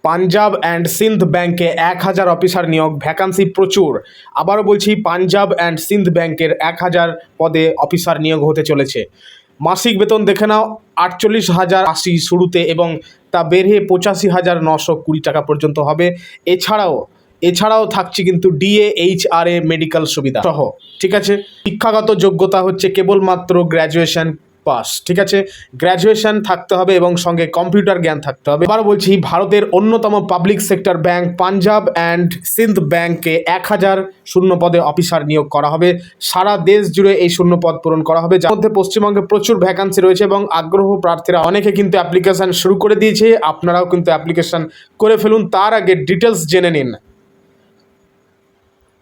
Punjab and Sindh ব্যাংকে 1000 officer নিয়োগ, vacancy প্রচুর। আবারও বলছি, পাঞ্জাব অ্যান্ড সিন্ধ ব্যাংকের 1000 পদে অফিসার নিয়োগ হতে চলেছে। মাসিক বেতন দেখে নাও 48,080 শুরুতে এবং তা বেড়ে 85,920 টাকা পর্যন্ত হবে। এছাড়াও থাকছে কিন্তু ডিএ, এইচআরএ, মেডিকেল সুবিধা সহ। ঠিক আছে, শিক্ষাগত যোগ্যতা হচ্ছে কেবলমাত্র গ্র্যাজুয়েশন পাস। ঠিক আছে, গ্র্যাজুয়েশন থাকতে হবে এবং সঙ্গে কম্পিউটার জ্ঞান থাকতে হবে। এবার বলছি, ভারতের অন্যতম public sector bank Punjab and Sindh ব্যাংকে 1000 শূন্য পদে অফিসার নিয়োগ করা হবে। সারা দেশ জুড়ে এই শূন্য পদ পূরণ করা হবে, যার মধ্যে পশ্চিমবঙ্গে প্রচুর ভ্যাকান্সি রয়েছে এবং আগ্রহ প্রার্থীরা অনেকে কিন্তু অ্যাপ্লিকেশন শুরু করে দিয়েছে। আপনারাও কিন্তু অ্যাপ্লিকেশন করে ফেলুন। তার আগে ডিটেলস জেনে নিন।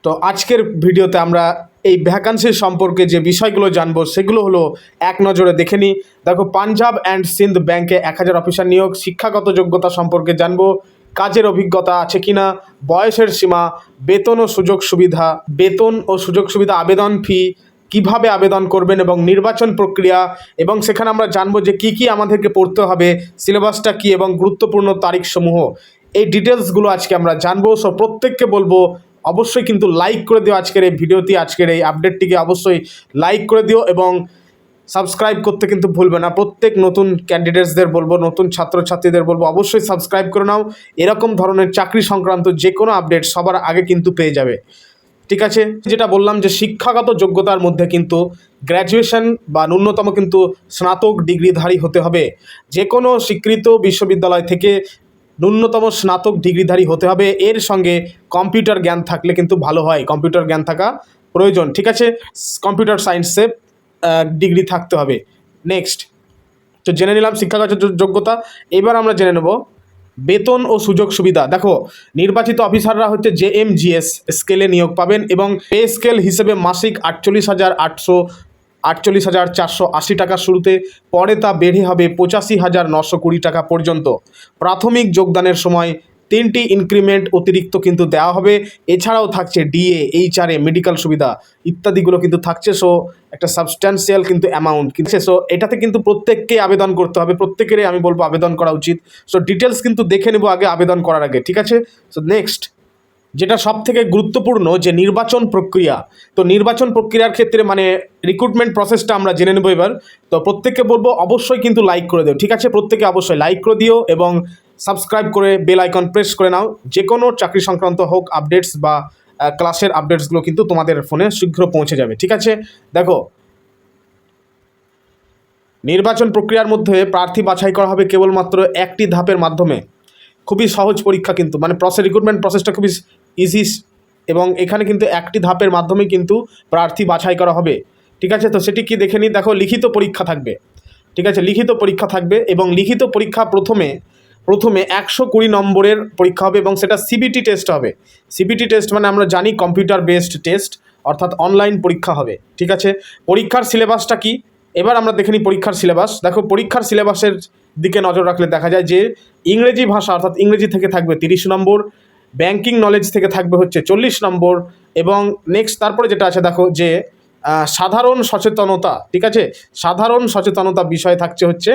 তো আজকের ভিডিওতে আমরা এই ভ্যাকান্সি সম্পর্কে যে বিষয়গুলো জানবো সেগুলো হলো এক নজরে দেখে নিই। দেখো, পাঞ্জাব অ্যান্ড সিন্ধ ব্যাংকে 1000 অফিসার নিয়োগ। শিক্ষাগত যোগ্যতা সম্পর্কে জানবো, কাজের অভিজ্ঞতা আছে কিনা, বয়সের সীমা, বেতন ও সুযোগ সুবিধা, আবেদন ফি, কিভাবে আবেদন করবেন এবং নির্বাচন প্রক্রিয়া, এবং সেখানে আমরা জানবো যে কি কি আমাদেরকে পড়তে হবে, সিলেবাসটা কি এবং গুরুত্বপূর্ণ তারিখসমূহ। এই ডিটেলসগুলো আজকে আমরা জানবো। সো প্রত্যেককে বলবো অবশ্যই কিন্তু লাইক করে দিও আজকের এই ভিডিওটি, আজকের এই আপডেটটিকে অবশ্যই লাইক করে দিও এবং সাবস্ক্রাইব করতে কিন্তু ভুলবে না। প্রত্যেক নতুন ক্যান্ডিডেটসদের বলবো, নতুন ছাত্রছাত্রীদের বলবো অবশ্যই সাবস্ক্রাইব করে নাও। এরকম ধরনের চাকরি সংক্রান্ত যে কোনো আপডেট সবার আগে কিন্তু পেয়ে যাবে। ঠিক আছে, যেটা বললাম যে শিক্ষাগত যোগ্যতার মধ্যে কিন্তু গ্র্যাজুয়েশন বা ন্যূনতম কিন্তু স্নাতক ডিগ্রিধারী হতে হবে। যে কোনো স্বীকৃত বিশ্ববিদ্যালয় থেকে ন্যূনতম স্নাতক ডিগ্রিধারী হতে হবে। এর সঙ্গে কম্পিউটার জ্ঞান থাকলে কিন্তু ভালো হয়, কম্পিউটার জ্ঞান থাকা প্রয়োজন। ঠিক আছে, কম্পিউটার সায়েন্সে ডিগ্রি থাকতে হবে। নেক্সট, তো জেনে নিলাম শিক্ষাগত যোগ্যতা। এবার আমরা জেনে নেব বেতন ও সুযোগ সুবিধা। দেখো, নির্বাচিত অফিসাররা হচ্ছে JMGS স্কেলে নিয়োগ পাবেন এবং পে স্কেল হিসেবে মাসিক 48,480 টাকা শুরুতে, পরে তা বেড়ে হবে 85,920 টাকা পর্যন্ত। প্রাথমিক যোগদানের সময় 3টি ইনক্রিমেন্ট অতিরিক্ত কিন্তু দেওয়া হবে। এছাড়াও থাকছে ডিএ, এইচআরএ, মেডিকেল সুবিধা ইত্যাদিগুলো কিন্তু থাকছে। সো একটা সাবস্ট্যান্সিয়াল কিন্তু অ্যামাউন্ট কিন্তু। সো এটাতে কিন্তু প্রত্যেককে আবেদন করতে হবে, প্রত্যেকেরই আমি বলবো আবেদন করা উচিত। সো ডিটেলস কিন্তু দেখে নেব আগে আবেদন করার আগে। ঠিক আছে, সো নেক্সট, যেটা সব থেকে গুরুত্বপূর্ণ যে নির্বাচন প্রক্রিয়া। তো নির্বাচন প্রক্রিয়ার ক্ষেত্রে মানে রিক্রুটমেন্ট প্রসেসটা আমরা জেনে নেব এবার। তো প্রত্যেককে বলবো অবশ্যই কিন্তু লাইক করে দিও। ঠিক আছে, প্রত্যেকে অবশ্যই লাইক করে দিও এবং সাবস্ক্রাইব করে বেল আইকন প্রেস করে নাও। যে কোনো চাকরি সংক্রান্ত হোক আপডেটস বা ক্লাসের আপডেটসগুলো কিন্তু তোমাদের ফোনে শীঘ্র পৌঁছে যাবে। ঠিক আছে, দেখো, নির্বাচন প্রক্রিয়ার মধ্যে প্রার্থী বাছাই করা হবে কেবলমাত্র একটি ধাপের মাধ্যমে। খুবই সহজ পরীক্ষা কিন্তু, মানে রিক্রুটমেন্ট প্রসেসটা খুবই ইজি এবং এখানে কিন্তু একটি ধাপের মাধ্যমে কিন্তু প্রার্থী বাছাই করা হবে। ঠিক আছে, তো সেটি কি দেখে নিই। দেখো, লিখিত পরীক্ষা থাকবে। ঠিক আছে, লিখিত পরীক্ষা থাকবে এবং লিখিত পরীক্ষা প্রথমে 120 নম্বরের পরীক্ষা হবে এবং সেটা সিবিটি টেস্ট হবে। সিবিটি টেস্ট মানে আমরা জানি কম্পিউটার বেসড টেস্ট, অর্থাৎ অনলাইন পরীক্ষা হবে। ঠিক আছে, পরীক্ষার সিলেবাসটা কি এবার আমরা দেখে নিই। পরীক্ষার সিলেবাস দেখো, পরীক্ষার সিলেবাসের দিকে নজর রাখলে দেখা যায় যে ইংরেজি ভাষা অর্থাৎ ইংরেজি থেকে থাকবে 30 নম্বর, ব্যাংকিং নলেজ থেকে থাকবে হচ্ছে 40 নম্বর এবং নেক্সট তারপরে যেটা আছে দেখো যে সাধারণ সচেতনতা। ঠিক আছে, সাধারণ সচেতনতা বিষয় থাকছে হচ্ছে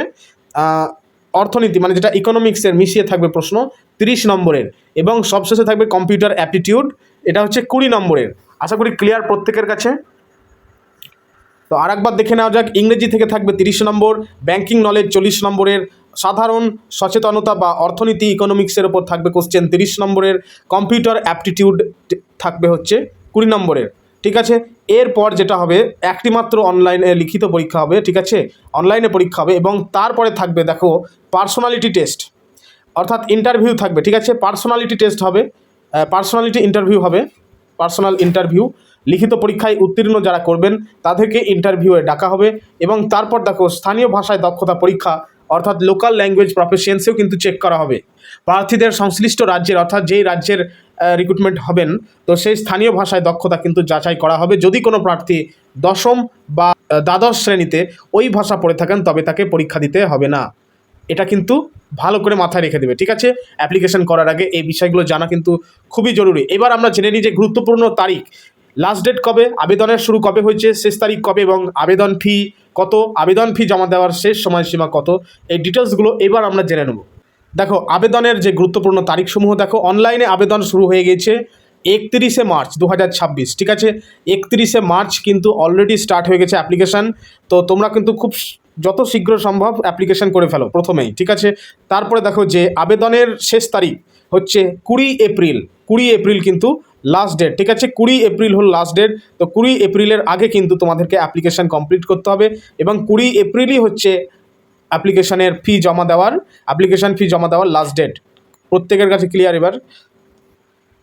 অর্থনীতি, মানে যেটা ইকোনমিক্সের মিশিয়ে থাকবে প্রশ্ন 30 নম্বরের এবং সবশেষে থাকবে কম্পিউটার অ্যাপটিটিউড, এটা হচ্ছে 20 নম্বরের। আশা করি ক্লিয়ার প্রত্যেকের কাছে। তো আরেকবার দেখে নেওয়া যাক, ইংরেজি থেকে থাকবে 30 নম্বর, ব্যাংকিং নলেজ 40 নম্বরের, সাধারণ সচেতনতা বা অর্থনীতি ইকোনমিক্সের ওপর থাকবে কোশ্চেন 30 নম্বরের, কম্পিউটার অ্যাপটিটিউড থাকবে হচ্ছে 20 নম্বরের। ঠিক আছে, এরপর যেটা হবে একটি মাত্র অনলাইনে লিখিত পরীক্ষা হবে। ঠিক আছে, অনলাইনে পরীক্ষা হবে এবং তারপরে থাকবে দেখো পার্সোনালিটি টেস্ট অর্থাৎ ইন্টারভিউ থাকবে। ঠিক আছে, পার্সোনালিটি টেস্ট হবে, পার্সোনালিটি ইন্টারভিউ হবে, পার্সোনাল ইন্টারভিউ। লিখিত পরীক্ষায় উত্তীর্ণ যারা করবেন তাদেরকে ইন্টারভিউয়ে ডাকা হবে এবং তারপর দেখো স্থানীয় ভাষায় দক্ষতা পরীক্ষা অর্থাৎ লোকাল ল্যাঙ্গুয়েজ প্রফিসিয়েন্সিও কিন্তু চেক করা হবে। প্রার্থীদের সংশ্লিষ্ট রাজ্যের অর্থাৎ যেই রাজ্যের রিক্রুটমেন্ট হবেন তো সেই স্থানীয় ভাষায় দক্ষতা কিন্তু যাচাই করা হবে। যদি কোনো প্রার্থী 10ম বা দ্বাদশ শ্রেণীতে ওই ভাষা পড়ে থাকেন তবে তাকে পরীক্ষা দিতে হবে না। এটা কিন্তু ভালো করে মাথায় রেখে দেবে। ঠিক আছে, অ্যাপ্লিকেশন করার আগে এই বিষয়গুলো জানা কিন্তু খুবই জরুরি। এবার আমরা জেনে নিই যে গুরুত্বপূর্ণ তারিখ, লাস্ট ডেট কবে, আবেদনের শুরু কবে হয়েছে, শেষ তারিখ কবে এবং আবেদন ফি কত, আবেদন ফি জমা দেওয়ার শেষ সময়সীমা কত, এই ডিটেলসগুলো এবার আমরা জেনে নেব। দেখো আবেদনের যে গুরুত্বপূর্ণ তারিখসমূহ দেখো, অনলাইনে আবেদন শুরু হয়ে গেছে 31শে মার্চ 2026, ঠিক আছে। 31শে মার্চ কিন্তু অলরেডি স্টার্ট হয়ে গেছে অ্যাপ্লিকেশান। তো তোমরা কিন্তু খুব যত শীঘ্র সম্ভব অ্যাপ্লিকেশান করে ফেলো প্রথমেই, ঠিক আছে। তারপরে দেখো যে আবেদনের শেষ তারিখ হচ্ছে 20 এপ্রিল। 20 এপ্রিল কিন্তু লাস্ট ডেট, ঠিক আছে। 20 এপ্রিল হল লাস্ট ডেট। তো 20 এপ্রিলের আগে কিন্তু তোমাদেরকে অ্যাপ্লিকেশান কমপ্লিট করতে হবে এবং 20 এপ্রিলই হচ্ছে অ্যাপ্লিকেশানের ফি জমা দেওয়ার লাস্ট ডেট। প্রত্যেকের কাছে ক্লিয়ার? এবার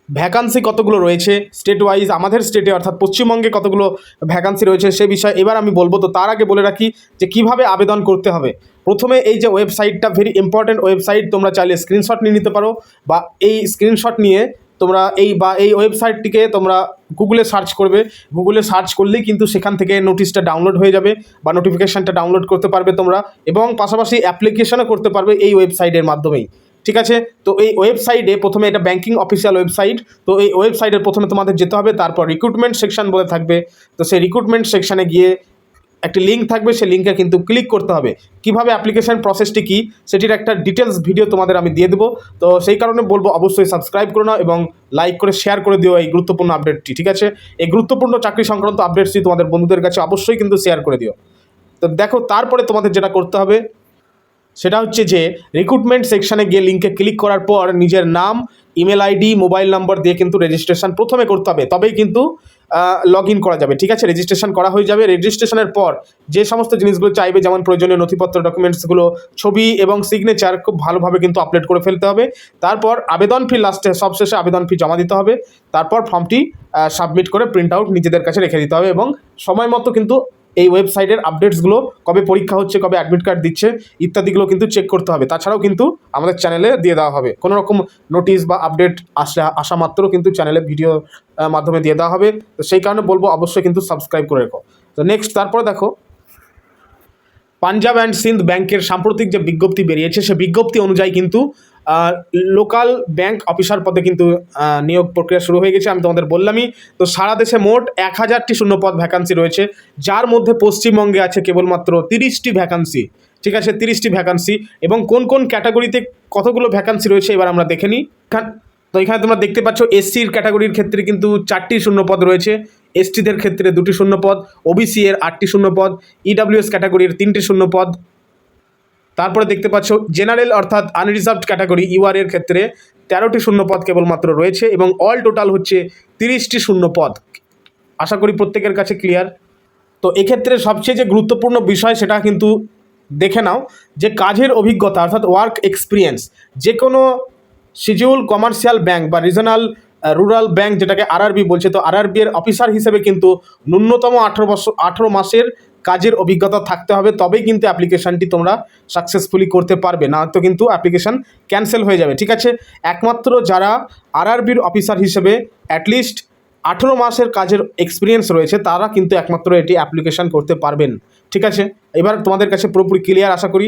ভ্যাকান্সি কতগুলো রয়েছে স্টেট ওয়াইজ, আমাদের স্টেটে অর্থাৎ পশ্চিমবঙ্গে কতগুলো ভ্যাকান্সি রয়েছে সে বিষয়ে এবার আমি বলবো। তো তার আগে বলে রাখি যে কিভাবে আবেদন করতে হবে। প্রথমে এই যে ওয়েবসাইটটা ভেরি ইম্পর্ট্যান্ট ওয়েবসাইট, তোমরা চাইলে স্ক্রিনশট নিয়ে নিতে পারো বা এই স্ক্রিনশট নিয়ে তোমরা এই ওয়েবসাইটটিকে তোমরা গুগলে সার্চ করবে। গুগলে সার্চ করলেই কিন্তু সেখান থেকে নোটিশটা ডাউনলোড হয়ে যাবে বা নোটিফিকেশানটা ডাউনলোড করতে পারবে তোমরা, এবং পাশাপাশি অ্যাপ্লিকেশনও করতে পারবে এই ওয়েবসাইটের মাধ্যমেই, ঠিক আছে। তো এই ওয়েবসাইটে প্রথমে এটা ব্যাঙ্কিং অফিসিয়াল ওয়েবসাইট। তো এই ওয়েবসাইটের প্রথমে তোমাদের যেতে হবে, তারপর রিক্রুটমেন্ট সেকশন বলে থাকবে। তো সেই রিক্রুটমেন্ট সেকশানে গিয়ে একটি লিঙ্ক থাকবে, সেই লিঙ্কে কিন্তু ক্লিক করতে হবে। কীভাবে অ্যাপ্লিকেশন প্রসেসটি কী সেটির একটা ডিটেলস ভিডিও তোমাদের আমি দিয়ে দেবো। তো সেই কারণে বলবো অবশ্যই সাবস্ক্রাইব করে নাও এবং লাইক করে শেয়ার করে দিও এই গুরুত্বপূর্ণ আপডেটটি, ঠিক আছে। এই গুরুত্বপূর্ণ চাকরি সংক্রান্ত আপডেটটি তোমাদের বন্ধুদের কাছে অবশ্যই কিন্তু শেয়ার করে দিও। তো দেখো তারপরে তোমাদের যেটা করতে হবে সেটা হচ্ছে যে রিক্রুটমেন্ট সেকশানে গিয়ে লিঙ্কে ক্লিক করার পর নিজের নাম, ইমেল আইডি, মোবাইল নম্বর দিয়ে কিন্তু রেজিস্ট্রেশন প্রথমে করতে হবে, তবেই কিন্তু লগ ইন করা যাবে, ঠিক আছে। রেজিস্ট্রেশন করা হয়ে যাবে। রেজিস্ট্রেশনের পর যে সমস্ত জিনিসগুলো চাইবে, যেমন প্রয়োজনীয় নথিপত্র, ডকুমেন্টসগুলো, ছবি এবং সিগনেচার খুব ভালোভাবে কিন্তু আপলোড করে ফেলতে হবে। তারপর আবেদন ফি লাস্টে সবশেষে আবেদন ফি জমা দিতে হবে। তারপর ফর্মটি সাবমিট করে প্রিন্ট আউট নিজেদের কাছে রেখে দিতে হবে এবং সময় মতো কিন্তু এই ওয়েবসাইটের আপডেটসগুলো, কবে পরীক্ষা হচ্ছে, কবে অ্যাডমিট কার্ড দিচ্ছে ইত্যাদিগুলো কিন্তু চেক করতে হবে। তাছাড়াও কিন্তু আমাদের চ্যানেলে দিয়ে দেওয়া হবে, কোনো রকম নোটিশ বা আপডেট আসা মাত্র কিন্তু চ্যানেলে ভিডিও মাধ্যমে দিয়ে দেওয়া হবে। তো সেই কারণে বলবো অবশ্যই কিন্তু সাবস্ক্রাইব করে রেখো। তো নেক্সট তারপরে দেখো পাঞ্জাব অ্যান্ড সিন্ধ ব্যাংকের সাম্প্রতিক যে বিজ্ঞপ্তি বেরিয়েছে সে বিজ্ঞপ্তি অনুযায়ী কিন্তু লোকাল ব্যাংক অফিসার পদে কিন্তু নিয়োগ প্রক্রিয়া শুরু হয়ে গেছে। আমি তোমাদের বললামই। তো সারা দেশে মোট 1000টি শূন্যপদ ভ্যাকান্সি রয়েছে, যার মধ্যে পশ্চিমবঙ্গে আছে কেবলমাত্র 30টি ভ্যাকান্সি, ঠিক আছে। 30টি ভ্যাকান্সি এবং কোন কোন ক্যাটাগরিতে কতগুলো ভ্যাকান্সি রয়েছে এবার আমরা দেখে নিই। তো এখানে তোমরা দেখতে পাচ্ছ এসসির ক্যাটাগরির ক্ষেত্রে কিন্তু 4টি শূন্যপদ রয়েছে, এসটিদের ক্ষেত্রে 2টি শূন্যপদ, ওবিসি এর 8টি শূন্যপদ, ইডাব্লিউএস ক্যাটাগরির 3টি শূন্যপদ। তারপরে দেখতে পাচ্ছ জেনারেল অর্থাৎ আনরিজার্ভড ক্যাটাগরি ইউআর এর ক্ষেত্রে 13টি শূন্যপদ কেবলমাত্র রয়েছে এবং অল টোটাল হচ্ছে 30টি শূন্যপদ। আশা করি প্রত্যেকের কাছে ক্লিয়ার। তো এক্ষেত্রে সবচেয়ে যে গুরুত্বপূর্ণ বিষয় সেটা কিন্তু দেখে নাও যে কাজের অভিজ্ঞতা অর্থাৎ ওয়ার্ক এক্সপিরিয়েন্স। যে কোনো শিডিউল কমার্শিয়াল ব্যাংক বা রিজনাল রুরাল ব্যাংক যেটাকে আরআরবি বলছে, তো আরআরবি এর অফিসার হিসেবে কিন্তু ন্যূনতম 18 মাসের কাজের অভিজ্ঞতা থাকতে হবে, তবেই কিন্তু অ্যাপ্লিকেশানটি তোমরা সাকসেসফুলি করতে পারবে, না তো কিন্তু অ্যাপ্লিকেশান ক্যান্সেল হয়ে যাবে, ঠিক আছে। একমাত্র যারা আরআরবির অফিসার হিসেবে অ্যাটলিস্ট 18 মাসের কাজের এক্সপিরিয়েন্স রয়েছে তারা কিন্তু একমাত্র এটি অ্যাপ্লিকেশান করতে পারবেন, ঠিক আছে। এবার তোমাদের কাছে পুরোপুরি ক্লিয়ার আশা করি।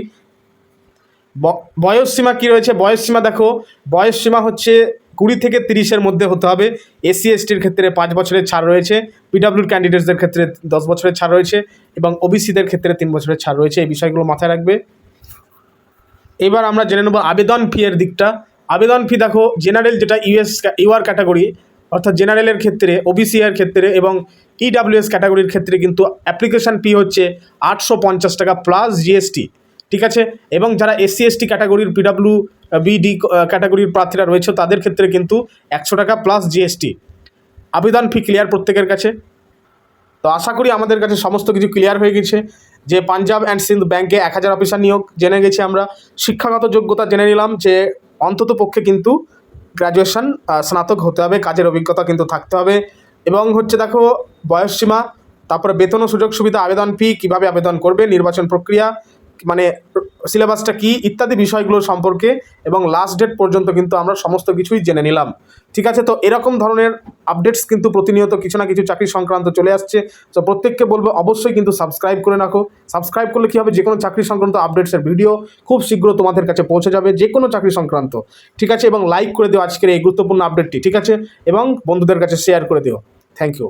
বয়সসীমা কী রয়েছে? বয়সসীমা দেখো, বয়সসীমা হচ্ছে 20 থেকে 30-এর মধ্যে হতে হবে। এসসি এসটির ক্ষেত্রে 5 বছরের ছাড় রয়েছে, পিডাব্লিউর ক্যান্ডিডেটসদের ক্ষেত্রে 10 বছরের ছাড় রয়েছে এবং ওবিসিদের ক্ষেত্রে 3 বছরের ছাড় রয়েছে। এই বিষয়গুলো মাথায় রাখবে। এবার আমরা জেনে নেব আবেদন ফি এর দিকটা। আবেদন ফি দেখো, জেনারেল যেটা ইউআর ক্যাটাগরি অর্থাৎ জেনারেলের ক্ষেত্রে, ওবিসি এর ক্ষেত্রে এবং ইডাব্লিউএস ক্যাটাগরির ক্ষেত্রে কিন্তু অ্যাপ্লিকেশান ফি হচ্ছে 850 টাকা প্লাস জিএসটি, ঠিক আছে। এবং যারা এসসি এসটি ক্যাটাগরির পিডাব্লিউবিডি ক্যাটাগরির প্রার্থীরা রয়েছে তাদের ক্ষেত্রে কিন্তু 100 টাকা প্লাস জিএসটি। আবেদন ফি ক্লিয়ার প্রত্যেকের কাছে? তো আশা করি আমাদের কাছে সমস্ত কিছু ক্লিয়ার হয়ে গেছে যে পাঞ্জাব অ্যান্ড সিন্ধ ব্যাংকে 1000 অফিসার নিয়োগ জেনে গেছি আমরা। শিক্ষাগত যোগ্যতা জেনে নিলাম যে অন্তত পক্ষে কিন্তু গ্র্যাজুয়েশন স্নাতক হতে হবে, কাজের অভিজ্ঞতা কিন্তু থাকতে হবে এবং হচ্ছে দেখো বয়সসীমা, তারপরে বেতন ও সুযোগ সুবিধা, আবেদন ফি, কীভাবে আবেদন করবে, নির্বাচন প্রক্রিয়া মানে সিলেবাসটা কী ইত্যাদি বিষয়গুলো সম্পর্কে এবং লাস্ট ডেট পর্যন্ত কিন্তু আমরা সমস্ত কিছুই জেনে নিলাম, ঠিক আছে। তো এরকম ধরনের আপডেটস কিন্তু প্রতিনিয়ত কিছু না কিছু চাকরি সংক্রান্ত চলে আসছে। তো প্রত্যেককে বলবো অবশ্যই কিন্তু সাবস্ক্রাইব করে রাখো। সাবস্ক্রাইব করলে কী হবে, যে কোনো চাকরি সংক্রান্ত আপডেটসের ভিডিও খুব শীঘ্র তোমাদের কাছে পৌঁছে যাবে, যে কোনো চাকরি সংক্রান্ত, ঠিক আছে। এবং লাইক করে দিও আজকের এই গুরুত্বপূর্ণ আপডেটটি, ঠিক আছে, এবং বন্ধুদের কাছে শেয়ার করে দিও। Thank you.